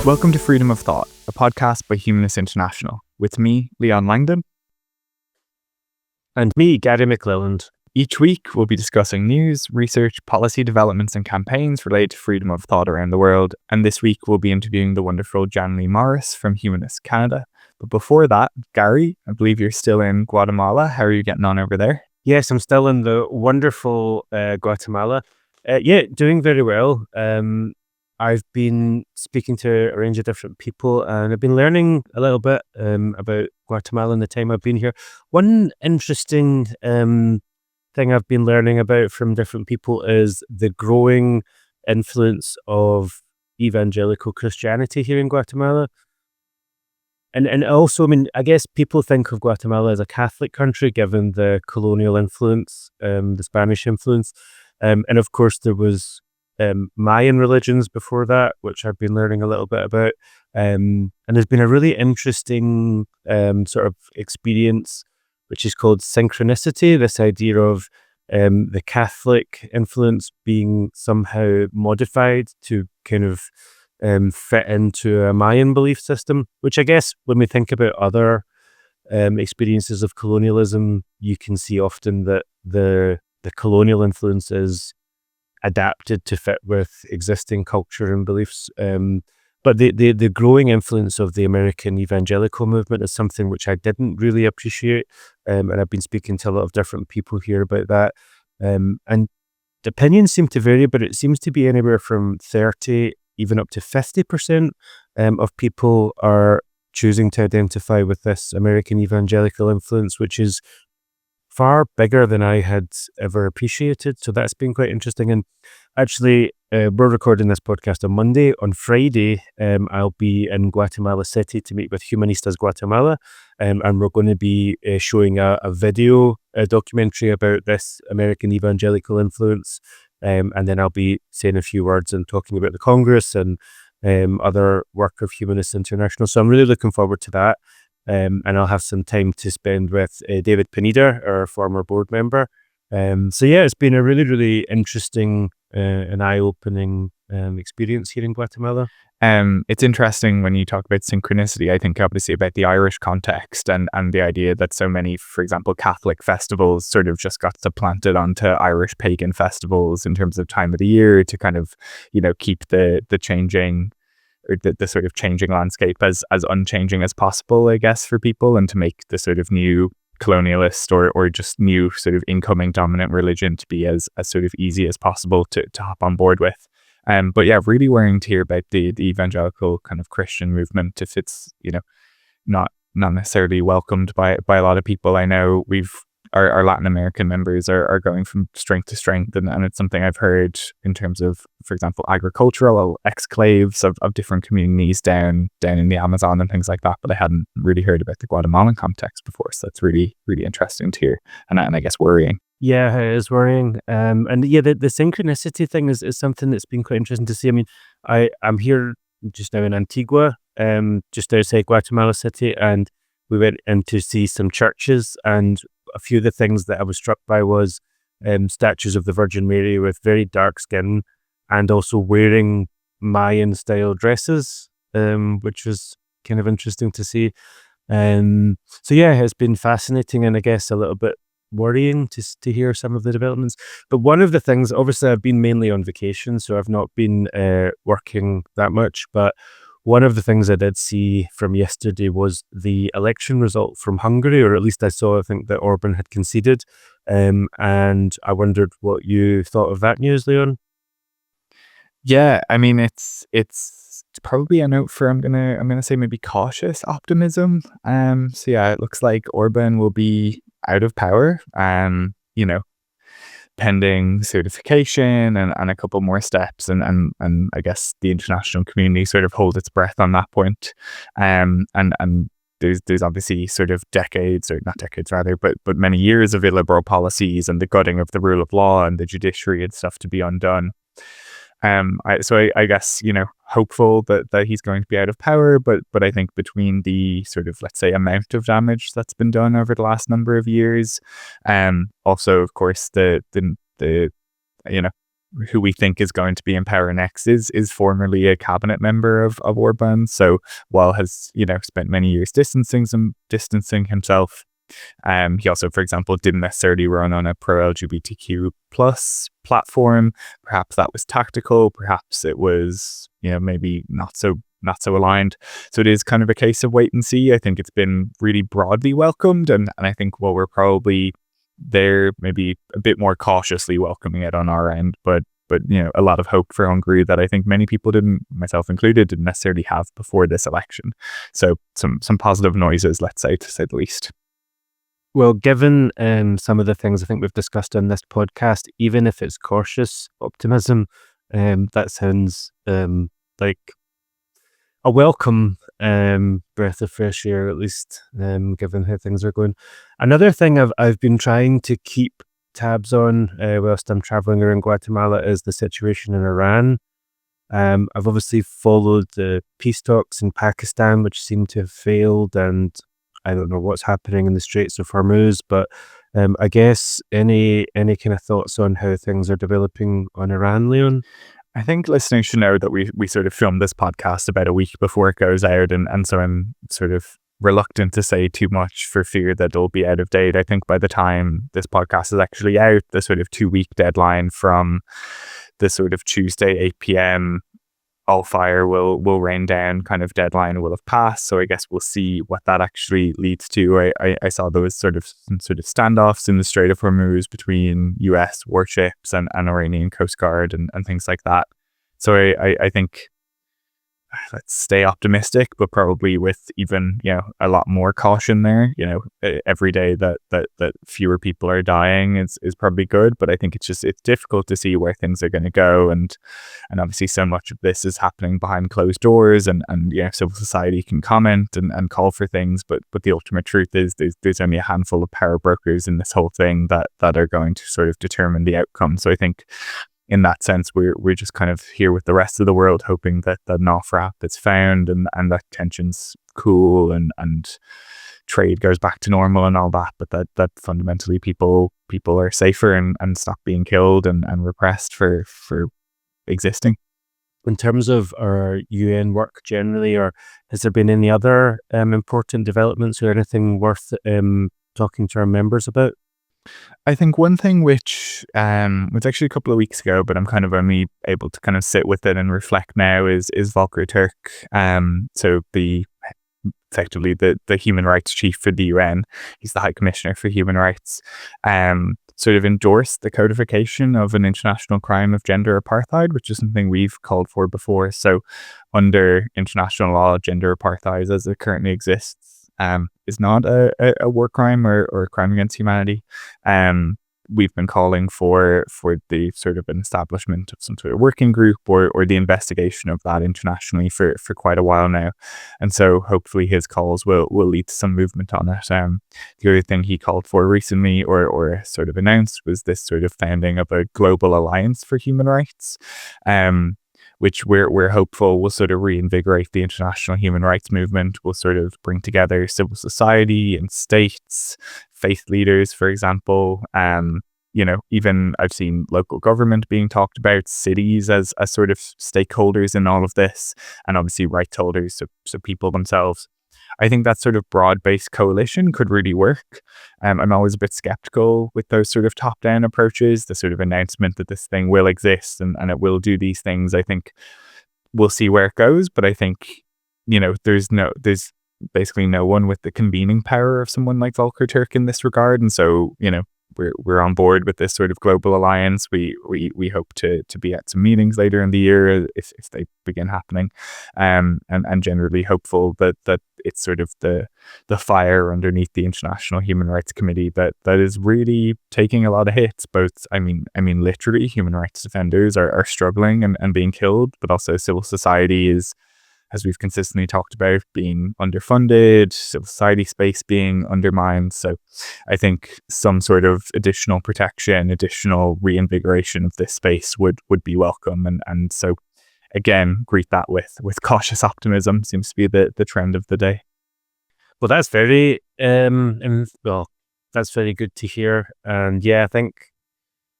Welcome to Freedom of Thought, a podcast by Humanists International, with me, Leon Langdon. And me, Gary McClelland. Each week, we'll be discussing news, research, policy developments and campaigns related to freedom of thought around the world. And this week, we'll be interviewing the wonderful Janalee Morris from Humanist Canada. But before that, Gary, I believe you're still in Guatemala. How are you getting on over there? Yes, I'm still in the wonderful Guatemala. Doing very well. I've been speaking to a range of different people, and I've been learning a little bit about Guatemala in the time I've been here. One interesting thing I've been learning about from different people is the growing influence of evangelical Christianity here in Guatemala. And also, I mean, I guess people think of Guatemala as a Catholic country, given the colonial influence, the Spanish influence. And of course, there was Mayan religions before that, which I've been learning a little bit about. And there's been a really interesting sort of experience, which is called synchronicity, this idea of the Catholic influence being somehow modified to kind of fit into a Mayan belief system, which I guess when we think about other experiences of colonialism, you can see often that the colonial influence is adapted to fit with existing culture and beliefs. But the growing influence of the American evangelical movement is something which I didn't really appreciate. And I've been speaking to a lot of different people here about that. And the opinions seem to vary, but it seems to be anywhere from 30 even up to 50% of people are choosing to identify with this American evangelical influence, which is far bigger than I had ever appreciated. So that's been quite interesting. And actually, we're recording this podcast on Monday. On Friday, I'll be in Guatemala City to meet with Humanistas Guatemala. And we're going to be showing a video documentary about this American evangelical influence. And then I'll be saying a few words and talking about the Congress and other work of Humanists International. So I'm really looking forward to that. And I'll have some time to spend with David Pineda, our former board member. It's been a really, really interesting and eye-opening experience here in Guatemala. It's interesting when you talk about synchronicity. I think obviously about the Irish context and the idea that so many, for example, Catholic festivals sort of just got supplanted onto Irish pagan festivals in terms of time of the year to kind of, keep the changing or the sort of changing landscape as unchanging as possible, I guess, for people, and to make the sort of new colonialist or just new sort of incoming dominant religion to be as sort of easy as possible to hop on board with. But yeah, really worrying to hear about the evangelical kind of Christian movement, if it's, not necessarily welcomed by a lot of people. I know our Latin American members are going from strength to strength, and it's something I've heard in terms of, for example, agricultural exclaves of different communities down in the Amazon and things like that, but I hadn't really heard about the Guatemalan context before, so that's really, really interesting to hear, and I guess worrying. Yeah, it is worrying. The synchronicity thing is something that's been quite interesting to see. I mean, I'm here just now in Antigua, just outside Guatemala City, and we went in to see some churches, and a few of the things that I was struck by was statues of the Virgin Mary with very dark skin and also wearing Mayan style dresses, which was kind of interesting to see. It's been fascinating and I guess a little bit worrying to hear some of the developments. But one of the things, obviously I've been mainly on vacation, so I've not been working that much, but one of the things I did see from yesterday was the election result from Hungary, or at least I think that Orban had conceded. And I wondered what you thought of that news, Leon. Yeah, I mean, it's probably a note for I'm gonna say maybe cautious optimism. It looks like Orban will be out of power, pending certification and a couple more steps, and I guess the international community sort of hold its breath on that point. And there's obviously sort of but many years of illiberal policies and the gutting of the rule of law and the judiciary and stuff to be undone. I guess, hopeful that he's going to be out of power, but I think between the sort of, let's say, amount of damage that's been done over the last number of years, also, of course, the who we think is going to be in power next is formerly a cabinet member of Orban. So while has spent many years distancing himself, he also, for example, didn't necessarily run on a pro LGBTQ plus platform. Perhaps that was tactical. Perhaps it was maybe not so aligned. So it is kind of a case of wait and see. I think it's been really broadly welcomed, and I think we're probably there maybe a bit more cautiously welcoming it on our end, but a lot of hope for Hungary that I think many people didn't, myself included, didn't necessarily have before this election. So some positive noises, let's say, to say the least. Well, given some of the things I think we've discussed on this podcast, even if it's cautious optimism, that sounds like a welcome breath of fresh air, at least, given how things are going. Another thing I've been trying to keep tabs on whilst I'm traveling around Guatemala is the situation in Iran. I've obviously followed the peace talks in Pakistan, which seem to have failed, and I don't know what's happening in the Straits of Hormuz, but I guess any kind of thoughts on how things are developing on Iran, Leon? I think listeners should know that we sort of filmed this podcast about a week before it goes out, and so I'm sort of reluctant to say too much for fear that it'll be out of date. I think by the time this podcast is actually out, the sort of 2-week deadline from the sort of Tuesday 8 p.m. all fire will rain down kind of deadline will have passed. So I guess we'll see what that actually leads to. I saw those sort of standoffs in the Strait of Hormuz between US warships and Iranian Coast Guard and things like that. So I think let's stay optimistic, but probably with even a lot more caution there. Every day that fewer people are dying is probably good, but I think it's difficult to see where things are going to go, and obviously so much of this is happening behind closed doors, and civil society can comment and call for things, but the ultimate truth is there's only a handful of power brokers in this whole thing that are going to sort of determine the outcome. So I think in that sense, we're just kind of here with the rest of the world, hoping that an off-ramp is found and that tensions cool and trade goes back to normal and all that, but that fundamentally people are safer and stop being killed and repressed for existing. In terms of our UN work generally, or has there been any other important developments or anything worth talking to our members about? I think one thing which was actually a couple of weeks ago, but I'm kind of only able to kind of sit with it and reflect now is Volker Turk. So effectively the human rights chief for the UN. He's the High Commissioner for Human Rights. Sort of endorsed the codification of an international crime of gender apartheid, which is something we've called for before. So under international law, gender apartheid as it currently exists is not a war crime or a crime against humanity. We've been calling for the sort of an establishment of some sort of working group or the investigation of that internationally for quite a while now. And so hopefully his calls will lead to some movement on it. The other thing he called for recently or sort of announced was this sort of founding of a global alliance for human rights. Which we're hopeful will sort of reinvigorate the international human rights movement, will sort of bring together civil society and states, faith leaders, for example. Even I've seen local government being talked about, cities as sort of stakeholders in all of this, and obviously rights holders, so people themselves. I think that sort of broad-based coalition could really work. I'm always a bit skeptical with those sort of top-down approaches, the sort of announcement that this thing will exist and it will do these things. I think we'll see where it goes, but I think, there's basically no one with the convening power of someone like Volker Turk in this regard. And so, we're on board with this sort of global alliance. We hope to be at some meetings later in the year if they begin happening, and generally hopeful that it's sort of the fire underneath the International Human Rights Committee that is really taking a lot of hits. Both, I mean, literally, human rights defenders are struggling and being killed, but also civil society is, as we've consistently talked about, being underfunded, civil society space being undermined. So I think some sort of additional protection, additional reinvigoration of this space would be welcome. And so, again, greet that with cautious optimism seems to be the trend of the day. Well, that's very, that's very good to hear. And yeah, I think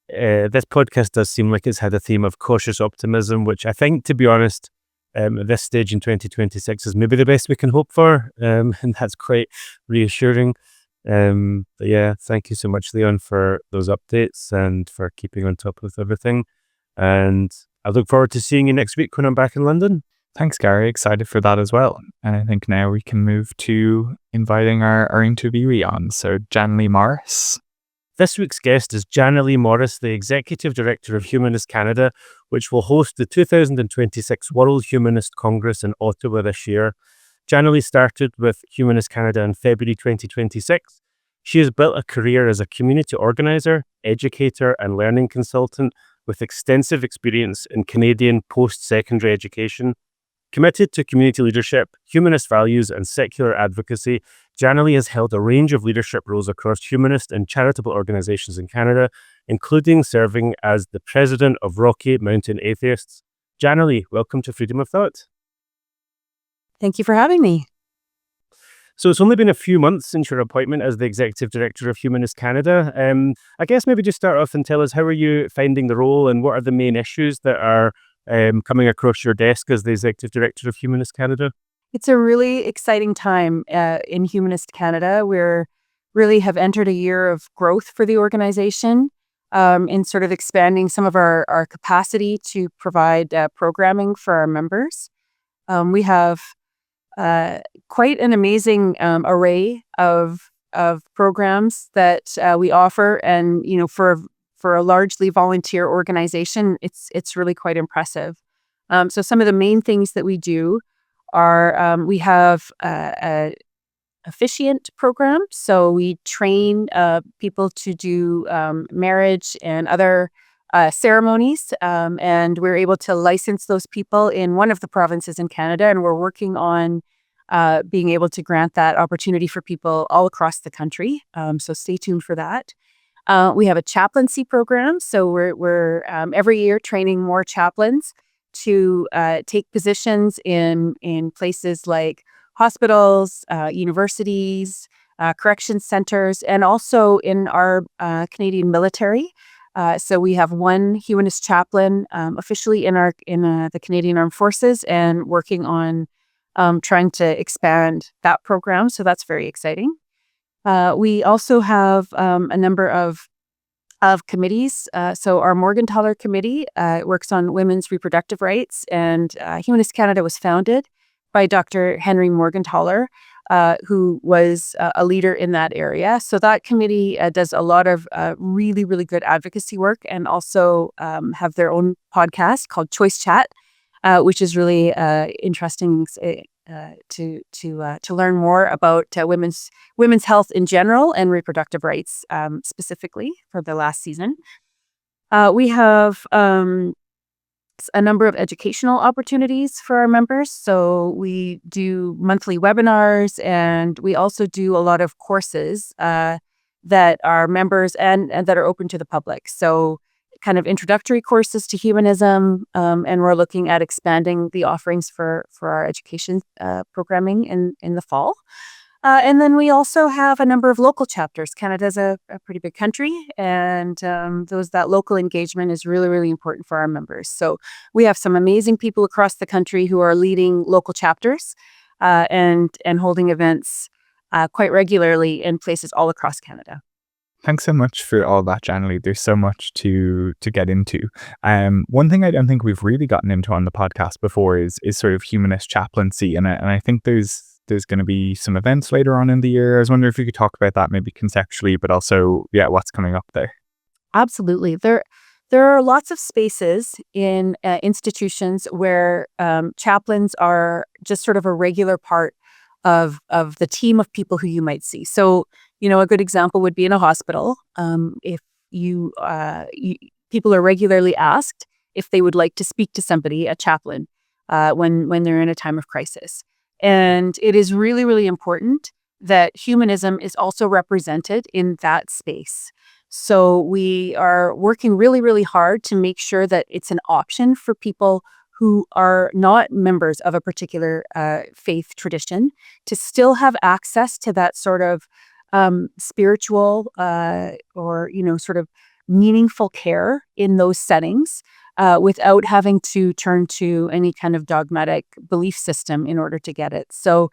this podcast does seem like it's had a theme of cautious optimism, which I think, to be honest, at this stage in 2026 is maybe the best we can hope for, and that's quite reassuring. But yeah, thank you so much, Leon, for those updates and for keeping on top of everything. And I look forward to seeing you next week when I'm back in London. Thanks, Gary. Excited for that as well. And I think now we can move to inviting our interviewee on. So, Janalee Morris. This week's guest is Janalee Morris, the Executive Director of Humanist Canada, which will host the 2026 World Humanist Congress in Ottawa this year. Janalee started with Humanist Canada in February 2026. She has built a career as a community organizer, educator, and learning consultant with extensive experience in Canadian post-secondary education. Committed to community leadership, humanist values, and secular advocacy, Janalee has held a range of leadership roles across humanist and charitable organizations in Canada, including serving as the president of Rocky Mountain Atheists. Janalee, welcome to Freedom of Thought. Thank you for having me. So it's only been a few months since your appointment as the Executive Director of Humanist Canada. I guess maybe just start off and tell us, how are you finding the role and what are the main issues that are coming across your desk as the Executive Director of Humanist Canada? It's a really exciting time in Humanist Canada. We're really have entered a year of growth for the organization in sort of expanding some of our capacity to provide programming for our members. We have quite an amazing array of programs that we offer, and for a largely volunteer organization, it's really quite impressive. So some of the main things that we do are we have a officiant program. So we train people to do marriage and other ceremonies, and we're able to license those people in one of the provinces in Canada, and we're working on being able to grant that opportunity for people all across the country. So stay tuned for that. We have a chaplaincy program, so we're every year training more chaplains to take positions in places like hospitals, universities, correction centers, and also in our Canadian military. So we have one humanist chaplain officially in the Canadian Armed Forces, and working on trying to expand that program. So that's very exciting. We also have a number of committees. So our Morgentaler Committee works on women's reproductive rights, and Humanist Canada was founded by Dr. Henry Morgentaler, who was a leader in that area. So that committee does a lot of really, really good advocacy work, and also have their own podcast called Choice Chat, which is really interesting to learn more about women's health in general and reproductive rights specifically for the last season. We have a number of educational opportunities for our members. So we do monthly webinars, and we also do a lot of courses that are members and that are open to the public. So kind of introductory courses to humanism, and we're looking at expanding the offerings for our education programming in the fall. And then we also have a number of local chapters. Canada's a pretty big country, and that local engagement is really, really important for our members. So we have some amazing people across the country who are leading local chapters and holding events quite regularly in places all across Canada. Thanks so much for all that, Janalee. There's so much to get into. One thing I don't think we've really gotten into on the podcast before is sort of humanist chaplaincy, and I think there's going to be some events later on in the year. I was wondering if you could talk about that, maybe conceptually, but also, what's coming up there. Absolutely. There are lots of spaces in institutions where chaplains are just sort of a regular part of the team of people who you might see. So, a good example would be in a hospital. If people are regularly asked if they would like to speak to somebody, a chaplain, when they're in a time of crisis. And it is really, really important that humanism is also represented in that space. So we are working really, really hard to make sure that it's an option for people who are not members of a particular faith tradition to still have access to that sort of spiritual or sort of meaningful care in those settings without having to turn to any kind of dogmatic belief system in order to get it. So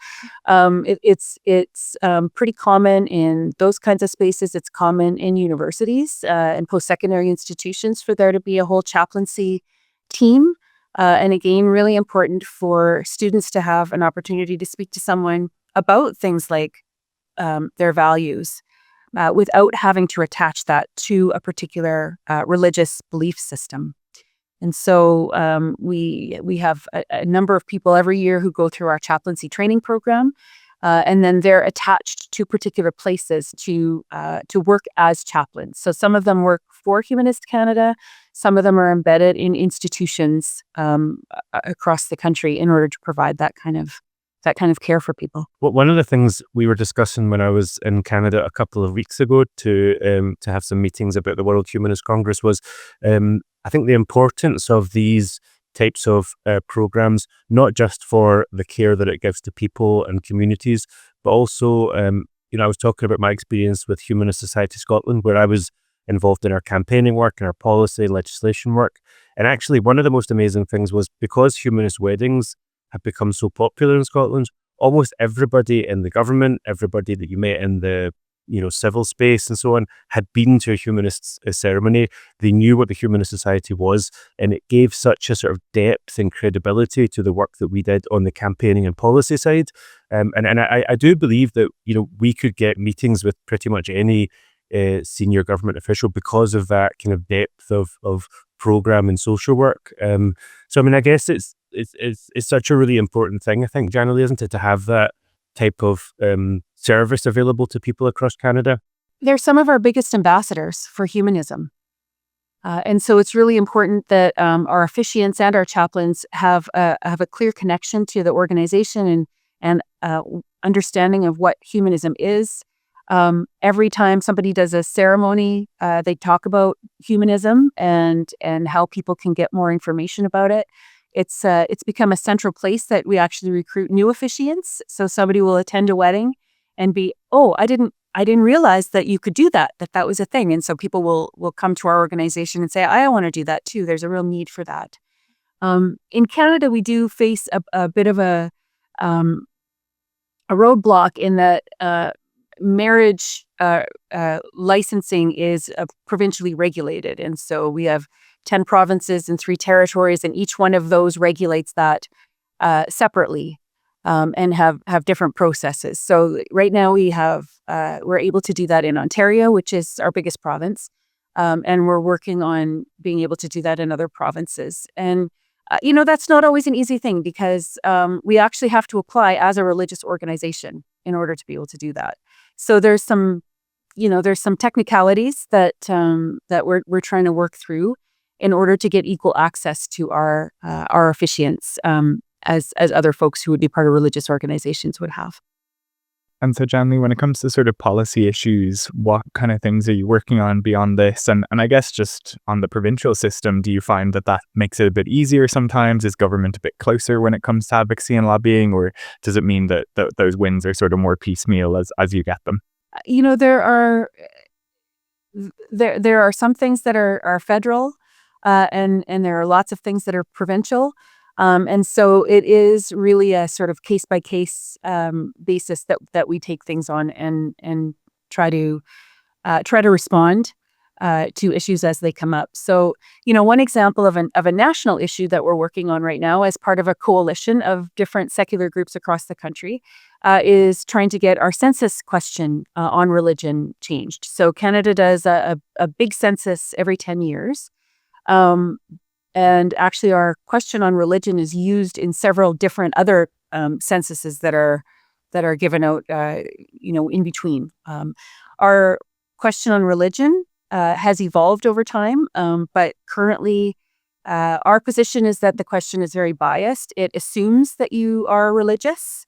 it's pretty common in those kinds of spaces. It's common in universities and post-secondary institutions for there to be a whole chaplaincy team. And again, really important for students to have an opportunity to speak to someone about things like their values without having to attach that to a particular religious belief system. And so we have a number of people every year who go through our chaplaincy training program, and then they're attached to particular places to work as chaplains. So some of them work for Humanist Canada, some of them are embedded in institutions across the country in order to provide that kind of care for people. Well, one of the things we were discussing when I was in Canada a couple of weeks ago to have some meetings about the World Humanist Congress was I think the importance of these types of programs, not just for the care that it gives to people and communities, but also, I was talking about my experience with Humanist Society Scotland, where I was involved in our campaigning work and our policy legislation work. And actually, one of the most amazing things was because humanist weddings have become so popular in Scotland, almost everybody in the government, everybody that you met in the civil space and so on, had been to a humanist ceremony. They knew what the Humanist Society was, and it gave such a sort of depth and credibility to the work that we did on the campaigning and policy side. And I do believe that we could get meetings with pretty much any senior government official because of that kind of depth of program and social work. So I mean, I guess it's such a really important thing, I think, Janalee, isn't it, to have that type of service available to people across Canada? They're some of our biggest ambassadors for humanism. And so it's really important that our officiants and our chaplains have a clear connection to the organization and understanding of what humanism is. Every time somebody does a ceremony, they talk about humanism and how people can get more information about it. It's become a central place that we actually recruit new officiants. So somebody will attend a wedding and be, oh, I didn't realize that you could do that was a thing. And so people will come to our organization and say, I want to do that too. There's a real need for that. In Canada, we do face a bit of a roadblock in that marriage licensing is provincially regulated. And so we have 10 provinces and 3 territories, and each one of those regulates that separately and have different processes. So right now we're able to do that in Ontario, which is our biggest province, and we're working on being able to do that in other provinces. And that's not always an easy thing because we actually have to apply as a religious organization in order to be able to do that. So there's some technicalities that we're trying to work through in order to get equal access to our officiants as other folks who would be part of religious organizations would have. And so, Janalee, when it comes to sort of policy issues, what kind of things are you working on beyond this? And I guess just on the provincial system, do you find that makes it a bit easier sometimes? Is government a bit closer when it comes to advocacy and lobbying, or does it mean that those wins are sort of more piecemeal as you get them? There are some things that are federal, and there are lots of things that are provincial. And so it is really a sort of case by case basis that we take things on and try to respond to issues as they come up. So, one example of a national issue that we're working on right now as part of a coalition of different secular groups across the country is trying to get our census question on religion changed. So Canada does a big census every 10 years. And actually, our question on religion is used in several different other censuses that are given out, in between. Our question on religion has evolved over time, but currently, our position is that the question is very biased. It assumes that you are religious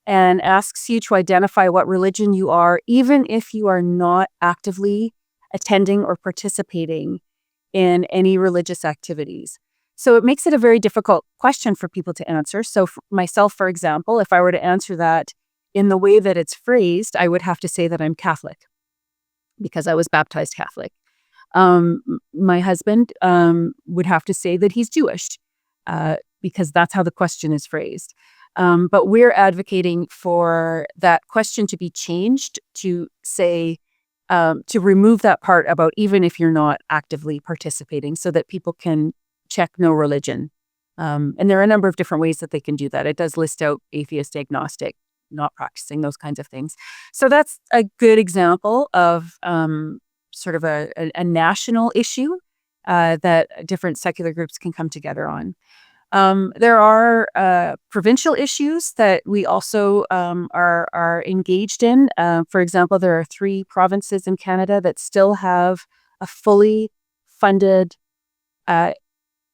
and asks you to identify what religion you are, even if you are not actively attending or participating in any religious activities. So it makes it a very difficult question for people to answer. So myself, for example, if I were to answer that in the way that it's phrased, I would have to say that I'm Catholic because I was baptized Catholic. My husband would have to say that he's Jewish because that's how the question is phrased. But we're advocating for that question to be changed to say, to remove that part about even if you're not actively participating so that people can check no religion. And there are a number of different ways that they can do that. It does list out atheist, agnostic, not practicing, those kinds of things. So that's a good example of sort of a national issue that different secular groups can come together on. There are provincial issues that we also are engaged in. For example, there are 3 provinces in Canada that still have a fully funded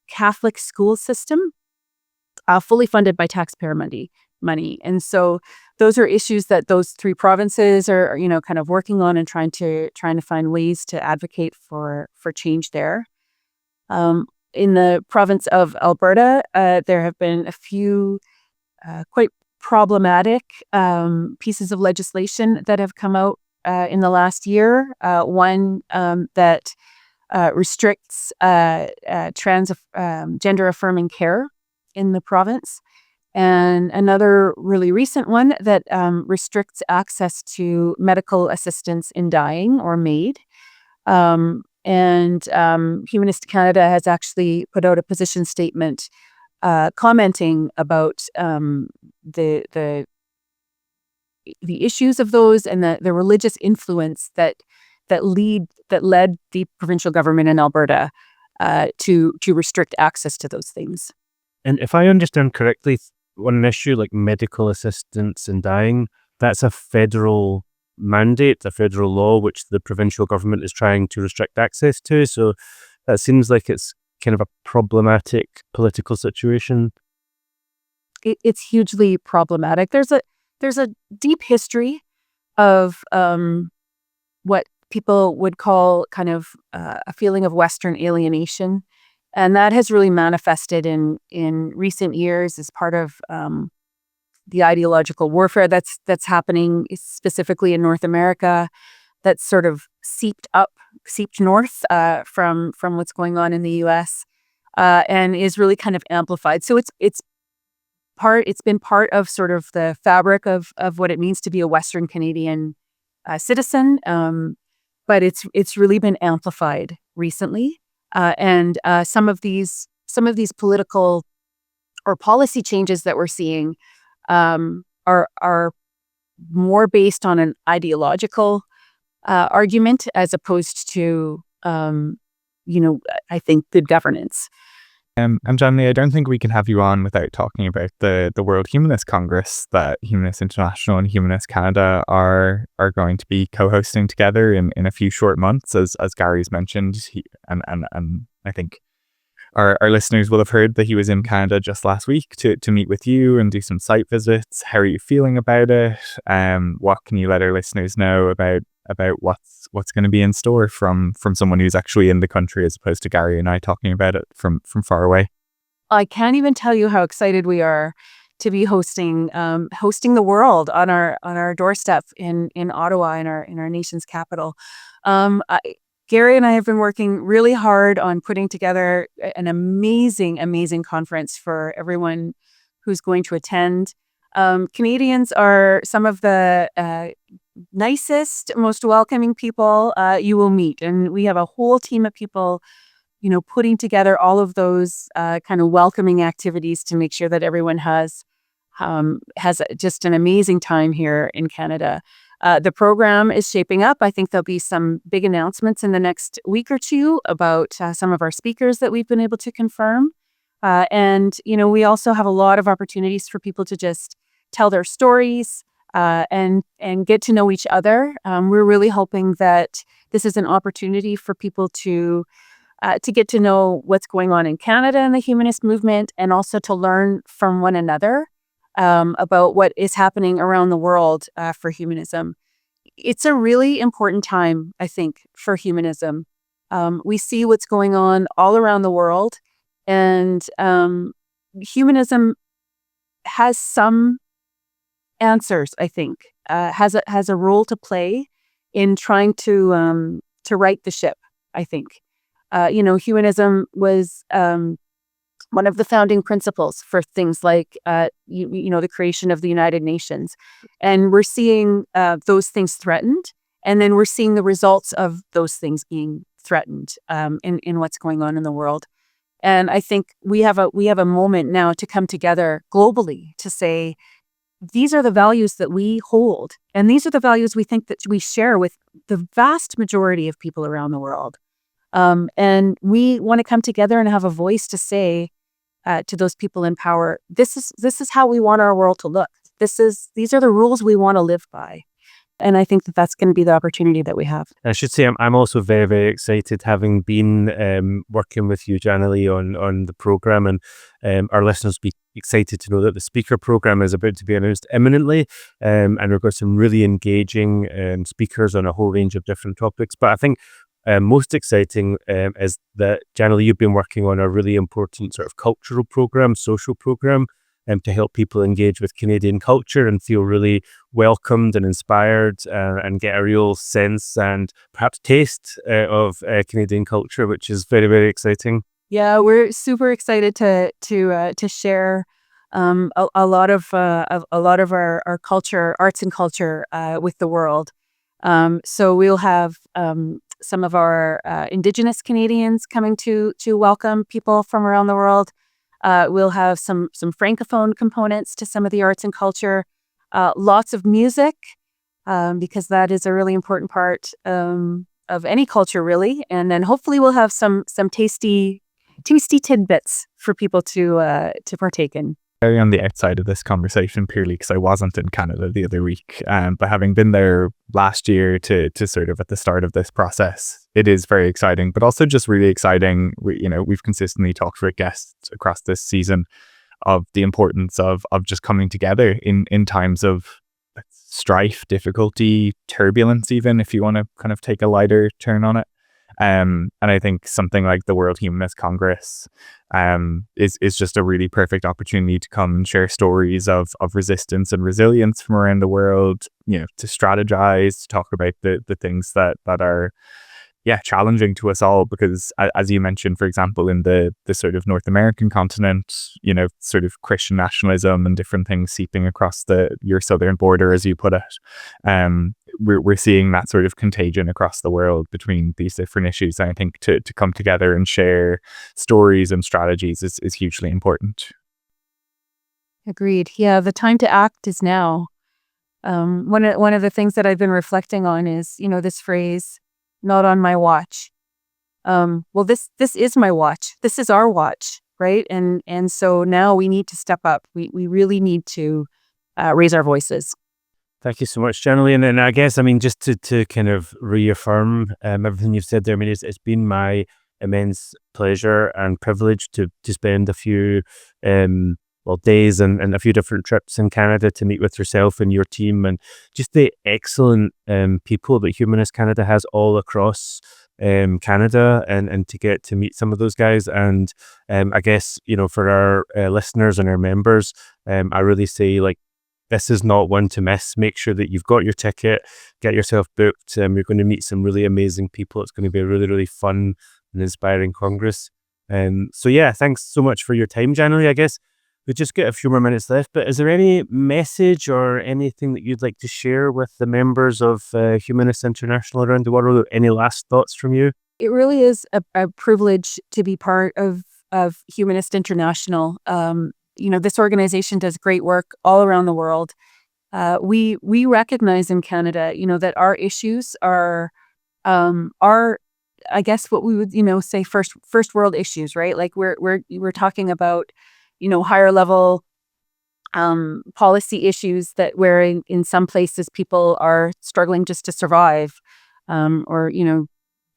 Catholic school system, fully funded by taxpayer money. And so those are issues that those 3 provinces are, kind of working on and trying to find ways to advocate for change there. In the province of Alberta, there have been a few quite problematic pieces of legislation that have come out in the last year. One that restricts gender-affirming care in the province, and another really recent one that restricts access to medical assistance in dying or MAID. And Humanist Canada has actually put out a position statement commenting about the issues of those and the religious influence that led the provincial government in Alberta to restrict access to those things. And if I understand correctly, one issue like medical assistance in dying, that's a federal mandate, a federal law, which the provincial government is trying to restrict access to. So that seems like it's kind of a problematic political situation. It's hugely problematic. There's a deep history of what people would call kind of a feeling of Western alienation. And that has really manifested in recent years as part of the ideological warfare that's happening specifically in North America, that's sort of seeped north from what's going on in the U.S. And is really kind of amplified. So it's been part of sort of the fabric of what it means to be a Western Canadian citizen, but it's really been amplified recently. And some of these political or policy changes that we're seeing are more based on an ideological argument as opposed to I think good governance. And Janalee, I don't think we can have you on without talking about the World Humanist Congress that Humanists International and Humanist Canada are going to be co-hosting together in a few short months, as Gary's mentioned. And I think our listeners will have heard that he was in Canada just last week to meet with you and do some site visits. How are you feeling about it? What can you let our listeners know about what's going to be in store from someone who's actually in the country, as opposed to Gary and I talking about it from far away? I can't even tell you how excited we are to be hosting the world on our doorstep in Ottawa, in our nation's capital. Gary and I have been working really hard on putting together an amazing conference for everyone who's going to attend. Canadians are some of the nicest, most welcoming people you will meet. And we have a whole team of people, putting together all of those kind of welcoming activities to make sure that everyone has just an amazing time here in Canada. The program is shaping up. I think there'll be some big announcements in the next week or two about some of our speakers that we've been able to confirm. And we also have a lot of opportunities for people to just tell their stories and get to know each other. We're really hoping that this is an opportunity for people to get to know what's going on in Canada in the humanist movement, and also to learn from one another about what is happening around the world for humanism. It's a really important time, I think, for humanism. We see what's going on all around the world, and humanism has some answers, I think, has a role to play in trying to right the ship I think. Humanism was one of the founding principles for things like, the creation of the United Nations. And we're seeing those things threatened. And then we're seeing the results of those things being threatened in what's going on in the world. And I think we have a moment now to come together globally to say, these are the values that we hold. And these are the values we think that we share with the vast majority of people around the world. And we want to come together and have a voice to say to those people in power, this is how we want our world to look. These are the rules we want to live by. And I think that that's going to be the opportunity that we have. I should say I'm also very, very excited, having been working with you, Janalee, on the program, and our listeners will be excited to know that the speaker program is about to be announced imminently, and we've got some really engaging speakers on a whole range of different topics. But I think most exciting is that, Janalee, you've been working on a really important sort of cultural program, social program, to help people engage with Canadian culture and feel really welcomed and inspired, and get a real sense and perhaps taste of Canadian culture, which is very, very exciting. Yeah, we're super excited to share a lot of our culture, arts and culture with the world. So we'll have some of our Indigenous Canadians coming to welcome people from around the world. We'll have some Francophone components to some of the arts and culture, lots of music, because that is a really important part of any culture, really. And then hopefully we'll have some tasty tidbits for people to partake in. Very on the outside of this conversation, purely because I wasn't in Canada the other week, but having been there last year to sort of at the start of this process, it is very exciting, but also just really exciting. We've consistently talked with guests across this season of the importance of just coming together in times of strife, difficulty, turbulence, even if you want to kind of take a lighter turn on it. And I think something like the World Humanist Congress is just a really perfect opportunity to come and share stories of resistance and resilience from around the world, to strategize, to talk about the things that are challenging to us all, because as you mentioned, for example, in the sort of North American continent, sort of Christian nationalism and different things seeping across your southern border, as you put it. We're seeing that sort of contagion across the world between these different issues. And I think to come together and share stories and strategies is hugely important. Agreed. Yeah, the time to act is now. One of the things that I've been reflecting on is, this phrase, "not on my watch." Well, this is my watch. This is our watch, right? And so now we need to step up. We really need to raise our voices. Thank you so much, Janalee. And I guess, just to kind of reaffirm everything you've said there, it's been my immense pleasure and privilege to spend a few days and a few different trips in Canada to meet with yourself and your team, and just the excellent people that Humanist Canada has all across Canada, and to get to meet some of those guys. And I guess, for our listeners and our members, I really say, this is not one to miss. Make sure that you've got your ticket, get yourself booked. You're going to meet some really amazing people. It's going to be a really, really fun and inspiring Congress. So yeah, thanks so much for your time, Janalee. I guess we've just got a few more minutes left, but is there any message or anything that you'd like to share with the members of Humanists International around the world? Any last thoughts from you? It really is a privilege to be part of Humanist International. This organization does great work all around the world. We recognize in Canada, that our issues are, I guess, what we would, say first world issues, right? Like we're talking about, higher level policy issues where in some places people are struggling just to survive, or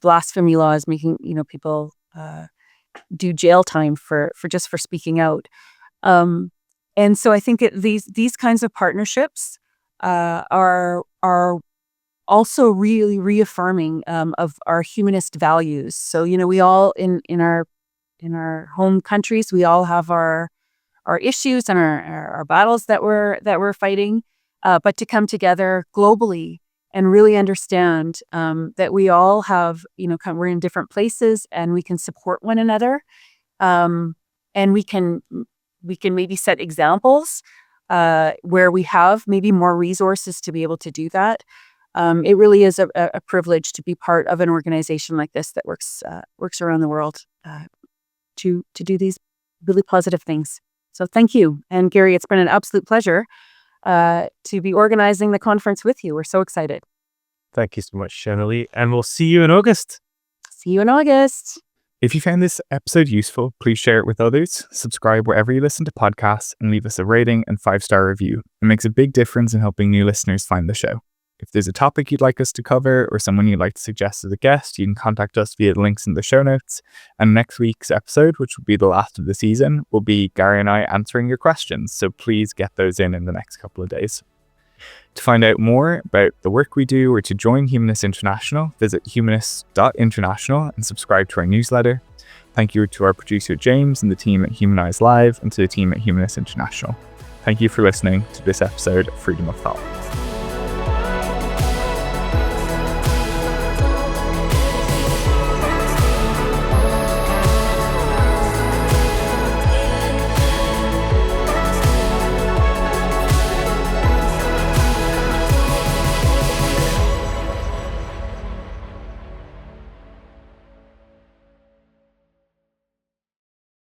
blasphemy laws making people do jail time for speaking out. And so I think these kinds of partnerships are also really reaffirming of our humanist values. So we all in our home countries, we all have our issues and our battles that we're fighting, but to come together globally and really understand that we all have, we're in different places and we can support one another. And we can maybe set examples where we have maybe more resources to be able to do that. It really is a privilege to be part of an organization like this that works around the world to do these really positive things. So thank you. And Gary, it's been an absolute pleasure to be organizing the conference with you. We're so excited. Thank you so much, Janalee. And we'll see you in August. See you in August. If you found this episode useful, please share it with others, subscribe wherever you listen to podcasts, and leave us a rating and 5-star review. It makes a big difference in helping new listeners find the show. If there's a topic you'd like us to cover or someone you'd like to suggest as a guest, you can contact us via the links in the show notes. And next week's episode, which will be the last of the season, will be Gary and I answering your questions. So please get those in the next couple of days. To find out more about the work we do or to join Humanists International, visit humanists.international and subscribe to our newsletter. Thank you to our producer James and the team at Humanize Live and to the team at Humanists International. Thank you for listening to this episode of Freedom of Thought.